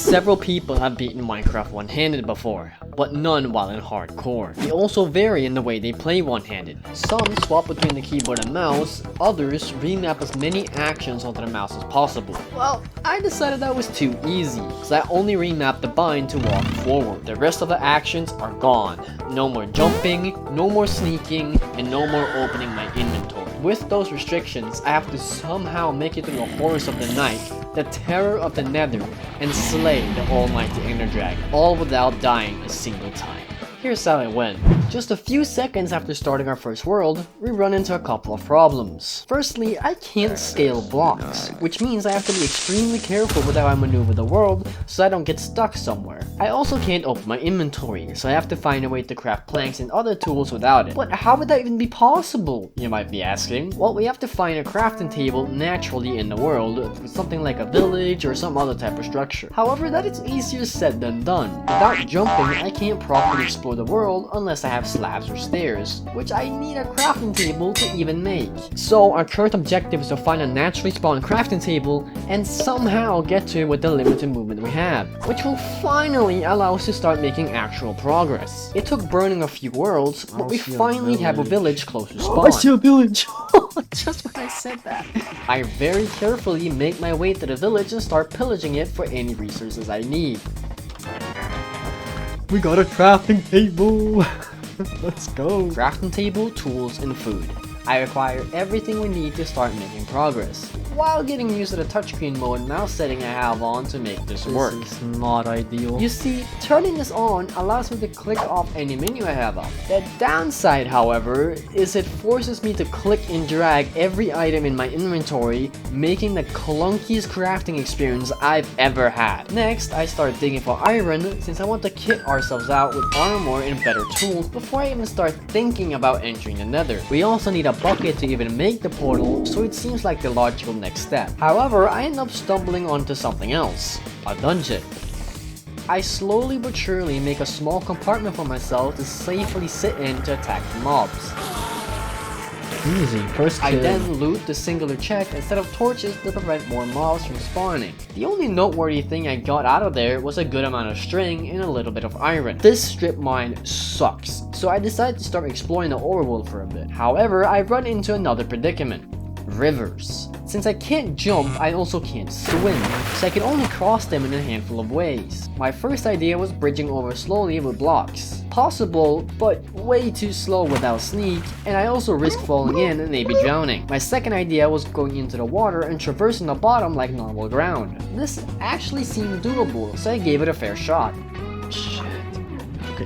Several people have beaten Minecraft one-handed before, but none while in hardcore. They also vary in the way they play one-handed. Some swap between the keyboard and mouse, others remap as many actions onto the mouse as possible. Well, I decided that was too easy, so I only remapped the bind to walk forward. The rest of the actions are gone. No more jumping, no more sneaking, and no more opening my inventory. With those restrictions, I have to somehow make it through the horrors of the night, the terror of the Nether, and slay the almighty Ender Dragon, all without dying a single time. Here's how it went. Just a few seconds after starting our first world, we run into a couple of problems. Firstly, I can't scale blocks, which means I have to be extremely careful with how I maneuver the world so I don't get stuck somewhere. I also can't open my inventory, so I have to find a way to craft planks and other tools without it. But how would that even be possible, you might be asking? Well, we have to find a crafting table naturally in the world, with something like a village or some other type of structure. However, that is easier said than done. Without jumping, I can't properly explore the world unless I have slabs or stairs, which I need a crafting table to even make. So our current objective is to find a naturally spawned crafting table and somehow get to it with the limited movement we have, which will finally allow us to start making actual progress. It took burning a few worlds, but we finally have a village close to spawn. I see a village! Just when I said that. I very carefully make my way to the village and start pillaging it for any resources I need. We got a crafting table! Let's go! Crafting table, tools, and food. I require everything we need to start making progress, while getting used to the touchscreen mode mouse setting I have on to make this work. This is not ideal. You see, turning this on allows me to click off any menu I have up. The downside, however, is it forces me to click and drag every item in my inventory, making the clunkiest crafting experience I've ever had. Next, I start digging for iron, since I want to kit ourselves out with armor and better tools before I even start thinking about entering the Nether. We also need a bucket to even make the portal, so it seems like the logical next step. However, I end up stumbling onto something else. A dungeon. I slowly but surely make a small compartment for myself to safely sit in to attack the mobs. Easy, first I kill. then loot the singular chest and set up torches to prevent more mobs from spawning. The only noteworthy thing I got out of there was a good amount of string and a little bit of iron. This strip mine sucks, so I decided to start exploring the overworld for a bit. However, I run into another predicament. Rivers. Since I can't jump, I also can't swim, so I can only cross them in a handful of ways. My first idea was bridging over slowly with blocks. Possible, but way too slow without sneak, and I also risk falling in and maybe drowning. My second idea was going into the water and traversing the bottom like normal ground. This actually seemed doable, so I gave it a fair shot. Shit. Okay,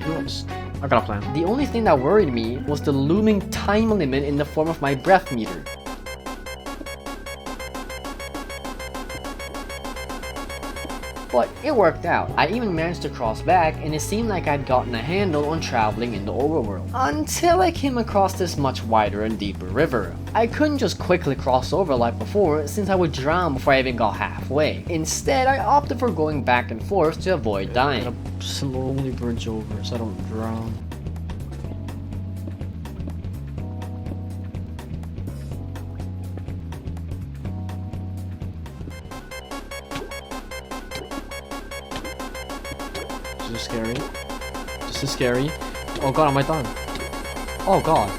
I got a plan. The only thing that worried me was the looming time limit in the form of my breath meter. But it worked out. I even managed to cross back, and it seemed like I'd gotten a handle on traveling in the overworld. Until I came across this much wider and deeper river. I couldn't just quickly cross over like before, since I would drown before I even got halfway. Instead, I opted for going back and forth to avoid dying. I'm gonna slowly bridge over so I don't drown. This is scary. This is scary. Oh god, am I done? Oh god.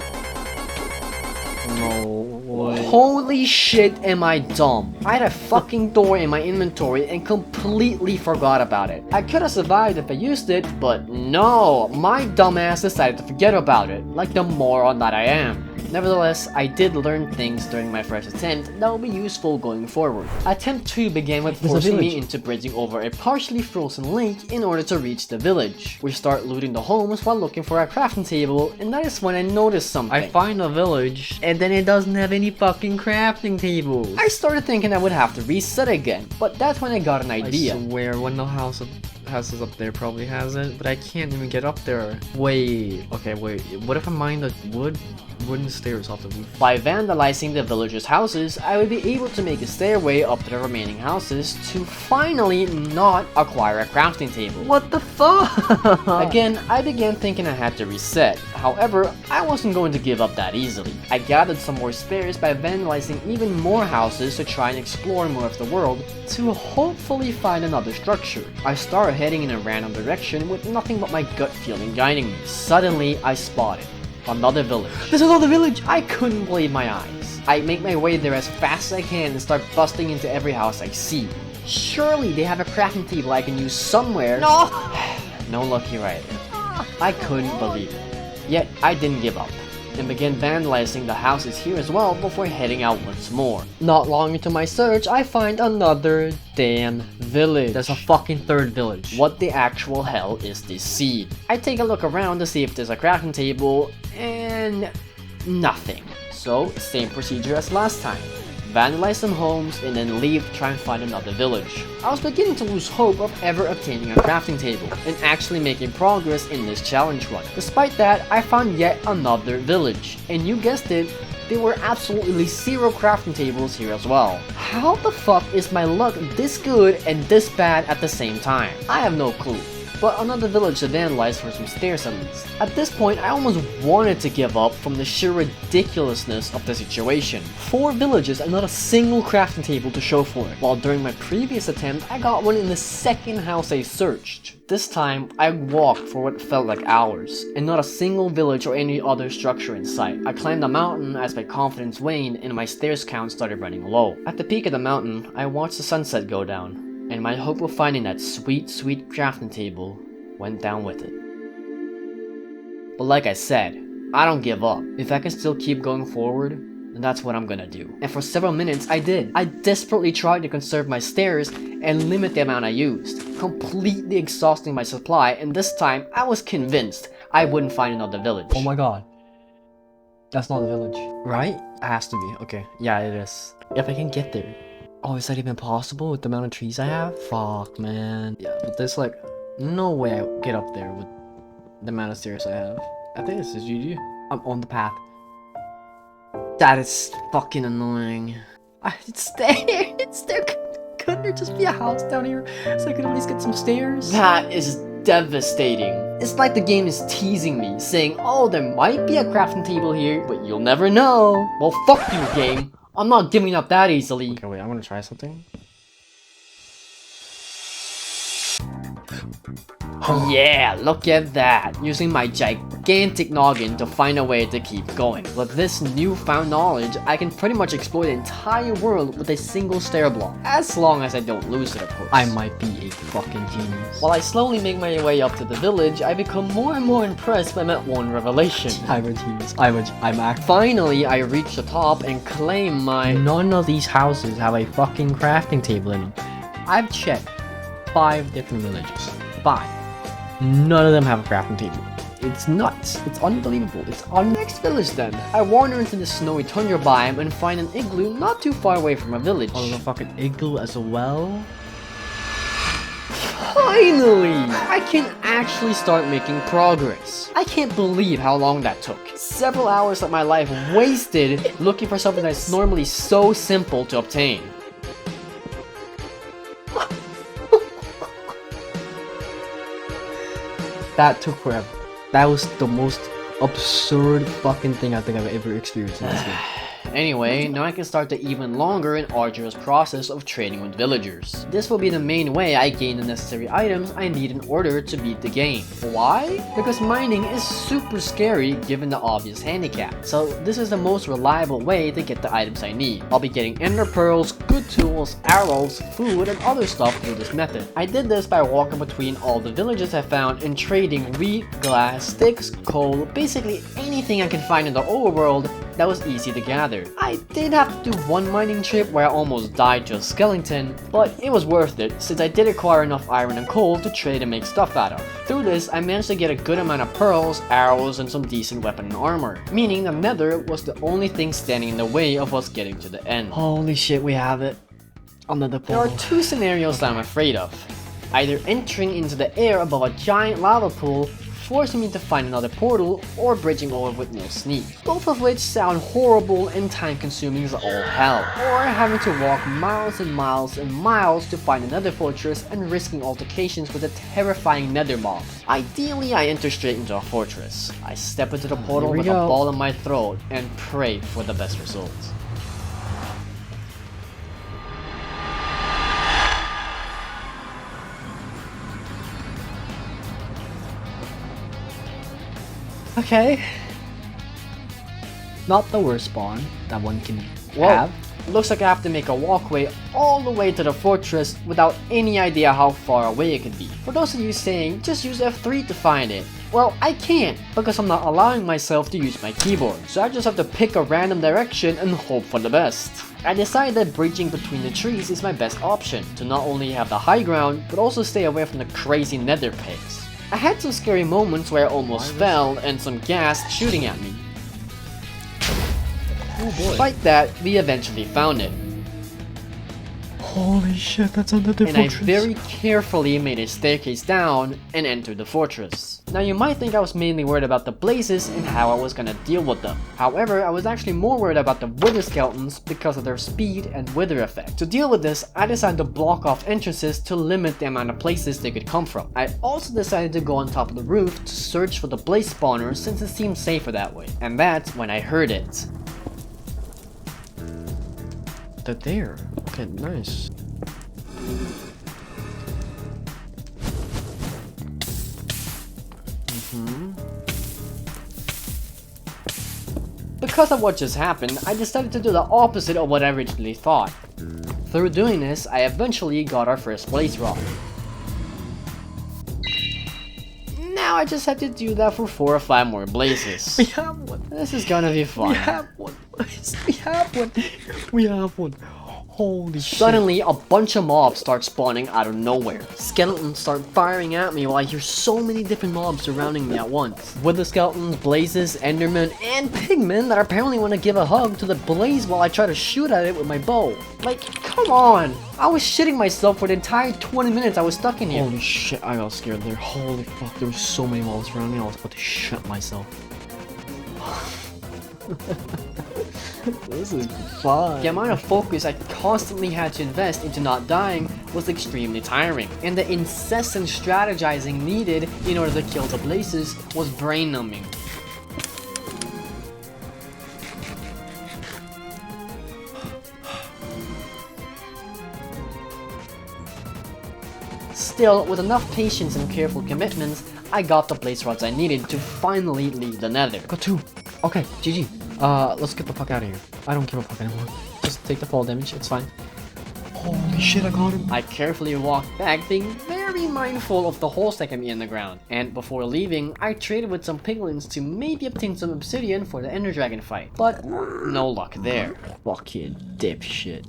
No way. Holy shit, am I dumb. I had a fucking door in my inventory and completely forgot about it. I could have survived if I used it, but no, my dumbass decided to forget about it, like the moron that I am. Nevertheless, I did learn things during my first attempt that will be useful going forward. Attempt 2 began with forcing me into bridging over a partially frozen lake in order to reach the village. We start looting the homes while looking for a crafting table, and that is when I noticed something. I find a village, and then it doesn't have any fucking crafting tables. I started thinking I would have to reset again, but that's when I got an idea. I swear, one of the houses up there probably has it, but I can't even get up there. Wait, okay, wait. What if I mine the wooden stuff? stairs off the roof. By vandalizing the villagers' houses, I would be able to make a stairway up to the remaining houses to finally not acquire a crafting table. What the fuck? Again, I began thinking I had to reset. However, I wasn't going to give up that easily. I gathered some more spares by vandalizing even more houses to try and explore more of the world to hopefully find another structure. I started heading in a random direction with nothing but my gut feeling guiding me. Suddenly, I spotted another village. There's another village! I couldn't believe my eyes. I make my way there as fast as I can and start busting into every house I see. Surely they have a crafting table I can use somewhere. No! No luck here either. I couldn't believe it. Yet I didn't give up and began vandalizing the houses here as well before heading out once more. Not long into my search, I find another damn village. There's a fucking third village. What the actual hell is this seed? I take a look around to see if there's a crafting table, and nothing. So, same procedure as last time. Vandalize some homes and then leave to try and find another village. I was beginning to lose hope of ever obtaining a crafting table and actually making progress in this challenge run. Despite that, I found yet another village, and you guessed it, there were absolutely zero crafting tables here as well. How the fuck is my luck this good and this bad at the same time? I have no clue. But another village to vandalize for some stairs at least. At this point, I almost wanted to give up from the sheer ridiculousness of the situation. 4 villages and not a single crafting table to show for it. While during my previous attempt, I got one in the second house I searched. This time, I walked for what felt like hours, and not a single village or any other structure in sight. I climbed the mountain as my confidence waned and my stairs count started running low. At the peak of the mountain, I watched the sunset go down, and my hope of finding that sweet, sweet crafting table went down with it. But like I said, I don't give up. If I can still keep going forward, then that's what I'm gonna do. And for several minutes, I did. I desperately tried to conserve my stairs and limit the amount I used, completely exhausting my supply, and this time, I was convinced I wouldn't find another village. Oh my god. That's not a village. Right? It has to be. Okay. Yeah, it is. If I can get there. Oh, is that even possible with the amount of trees I have? Fuck, man. Yeah, but there's like no way I get up there with the amount of stairs I have. I think this is GG. I'm on the path. That is fucking annoying. It's there. It's there. Couldn't there just be a house down here so I could at least get some stairs? That is devastating. It's like the game is teasing me, saying, oh, there might be a crafting table here, but you'll never know. Well, fuck you, game. I'm not giving up that easily. Okay, wait, I'm gonna try something. Yeah, look at that. Using my gigantic noggin to find a way to keep going. With this newfound knowledge, I can pretty much explore the entire world with a single stair block. As long as I don't lose it, of course. I might be a fucking genius. While I slowly make my way up to the village, I become more and more impressed by my one revelation. I'm a genius. Finally, I reach the top and claim my... None of these houses have a fucking crafting table in them. I've checked 5 different villages. 5. None of them have a crafting table. It's nuts. It's unbelievable. It's on Next village then. I wander into the snowy tundra biome and find an igloo not too far away from a village. Oh, there's a fucking igloo as well? Finally! I can actually start making progress. I can't believe how long that took. Several hours of my life wasted looking for something that's normally so simple to obtain. That took forever. That was the most absurd fucking thing I think I've ever experienced in this game. Anyway, now I can start the even longer and arduous process of trading with villagers. This will be the main way I gain the necessary items I need in order to beat the game. Why? Because mining is super scary given the obvious handicap. So this is the most reliable way to get the items I need. I'll be getting ender pearls, good tools, arrows, food, and other stuff through this method. I did this by walking between all the villages I found and trading wheat, glass, sticks, coal, basically anything I can find in the overworld that was easy to gather. I did have to do one mining trip where I almost died to a skeleton, but it was worth it since I did acquire enough iron and coal to trade and make stuff out of. Through this, I managed to get a good amount of pearls, arrows, and some decent weapon and armor, meaning the Nether was the only thing standing in the way of us getting to the end. Holy shit, we have it. Another There are 2 scenarios that I'm afraid of. Either entering into the air above a giant lava pool, forcing me to find another portal or bridging over with no sneak. Both of which sound horrible and time consuming as all hell. Or having to walk miles and miles and miles to find another fortress and risking altercations with a terrifying nether mob. Ideally, I enter straight into a fortress. I step into the portal with a ball in my throat and pray for the best results. Okay. Not the worst spawn that one can Whoa. have. Looks like I have to make a walkway all the way to the fortress without any idea how far away it could be. For those of you saying, just use F3 to find it. Well, I can't, because I'm not allowing myself to use my keyboard. So I just have to pick a random direction and hope for the best. I decided that bridging between the trees is my best option, to not only have the high ground, but also stay away from the crazy nether pigs. I had some scary moments where I almost fell and some gas shooting at me. Oh boy. Despite that, we eventually found it. Holy shit, that's under the And fortress. I very carefully made a staircase down and entered the fortress. Now you might think I was mainly worried about the blazes and how I was gonna deal with them. However, I was actually more worried about the wither skeletons because of their speed and wither effect. To deal with this, I decided to block off entrances to limit the amount of places they could come from. I also decided to go on top of the roof to search for the blaze spawners since it seemed safer that way. And that's when I heard it. They're there. Okay, nice. Because of what just happened, I decided to do the opposite of what I originally thought. Through doing this, I eventually got our first blaze rod. Now I just have to do that for 4 or 5 more blazes. We have one. This is gonna be fun. We have one. We have one. We have one. Holy shit. Suddenly, a bunch of mobs start spawning out of nowhere. Skeletons start firing at me while I hear so many different mobs surrounding me at once. Wither skeletons, blazes, endermen, and pigmen that apparently want to give a hug to the blaze while I try to shoot at it with my bow. Like, come on! I was shitting myself for the entire 20 minutes I was stuck in here. Holy shit, I got scared there. Holy fuck, there were so many mobs around me. I was about to shit myself. This is fun. The amount of focus I constantly had to invest into not dying was extremely tiring, and the incessant strategizing needed in order to kill the blazes was brain-numbing. Still, with enough patience and careful commitments, I got the blaze rods I needed to finally leave the nether. Got 2. Okay, GG. Let's get the fuck out of here. I don't give a fuck anymore. Just take the fall damage, it's fine. Holy shit, I got him. I carefully walked back, being very mindful of the holes that can be in the ground. And before leaving, I traded with some piglins to maybe obtain some obsidian for the Ender Dragon fight. But no luck there. Fucking dipshit.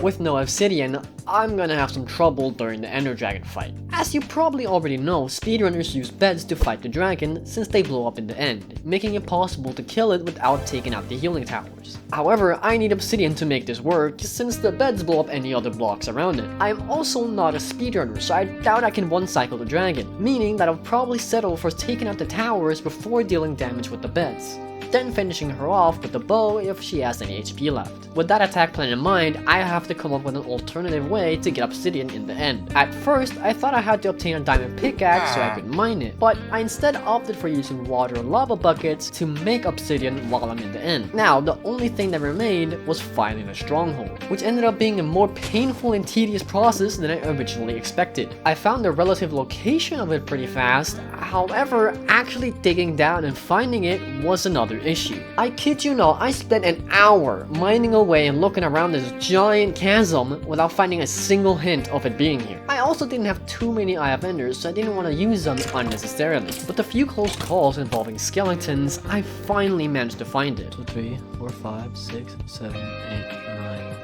With no obsidian, I'm gonna have some trouble during the Ender Dragon fight. As you probably already know, speedrunners use beds to fight the dragon since they blow up in the end, making it possible to kill it without taking out the healing towers. However, I need obsidian to make this work since the beds blow up any other blocks around it. I'm also not a speedrunner, so I doubt I can one-cycle the dragon, meaning that I'll probably settle for taking out the towers before dealing damage with the beds, then finishing her off with the bow if she has any HP left. With that attack plan in mind, I have to come up with an alternative way to get obsidian in the end. At first, I thought I had to obtain a diamond pickaxe so I could mine it, but I instead opted for using water and lava buckets to make obsidian while I'm in the end. Now, the only thing that remained was finding a stronghold, which ended up being a more painful and tedious process than I originally expected. I found the relative location of it pretty fast, however, actually digging down and finding it was another issue. I kid you not, I spent an hour mining away and looking around this giant chasm without finding a single hint of it being here. I also didn't have too many Eye of Enders, so I didn't want to use them unnecessarily. With the few close calls involving skeletons, I finally managed to find it. 2, 3, 4, 5, 6, 7, 8, 9,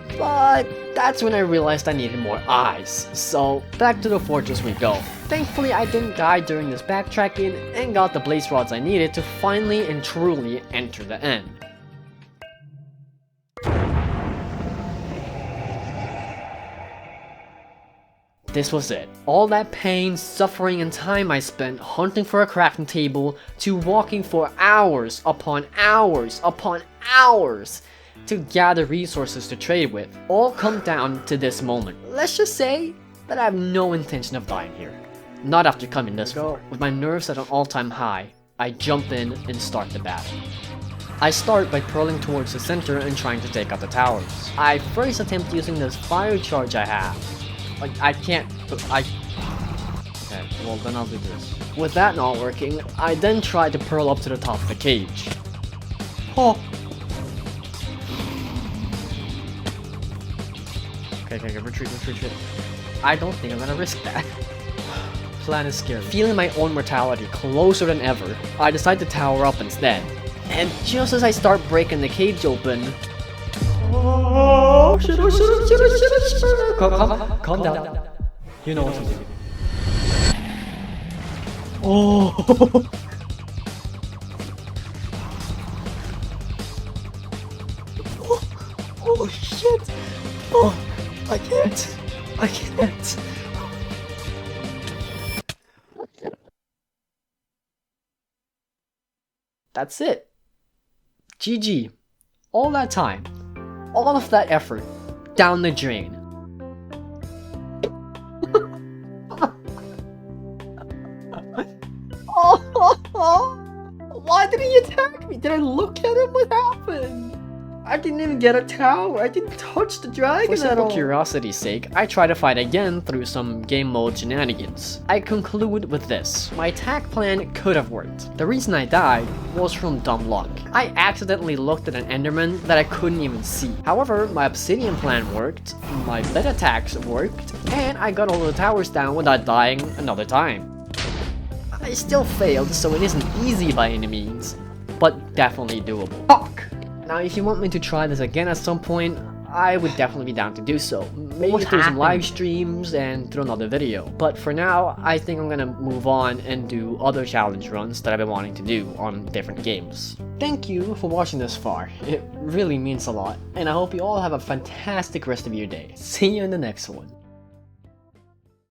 10. But that's when I realized I needed more eyes. So back to the fortress we go. Thankfully, I didn't die during this backtracking and got the blaze rods I needed to finally and truly enter the end. this was it. All that pain, suffering, and time I spent hunting for a crafting table to walking for hours upon hours upon hours to gather resources to trade with, all come down to this moment. Let's just say that I have no intention of dying here. Not after coming this far. With my nerves at an all-time high, I jump in and start the battle. I start by purling towards the center and trying to take out the towers. I first attempt using this fire charge I have. Like, I can't... Okay, well then I'll do this. With that not working, I then try to purl up to the top of the cage. Oh! Okay, retreat. I don't think I'm gonna risk that. Plan is scary. Feeling my own mortality closer than ever, I decide to tower up instead. And just as I start breaking the cage open... Oh, shit. Calm down. You know what to do. Oh! Oh, shit! Oh, I can't. That's it. GG. All that time, all of that effort, down the drain. Why didn't he attack me? Did I look at him? What happened? I didn't even get a tower. I didn't touch the dragon at all. For simple curiosity's sake, I try to fight again through some game mode shenanigans. I conclude with this. My attack plan could have worked. The reason I died was from dumb luck. I accidentally looked at an enderman that I couldn't even see. However, my obsidian plan worked, my bed attacks worked, and I got all the towers down without dying another time. I still failed, so it isn't easy by any means, but definitely doable. Fuck! Now, if you want me to try this again at some point, I would definitely be down to do so. Maybe through some live streams and through another video. But for now, I think I'm gonna move on and do other challenge runs that I've been wanting to do on different games. Thank you for watching this far. It really means a lot, and I hope you all have a fantastic rest of your day. See you in the next one.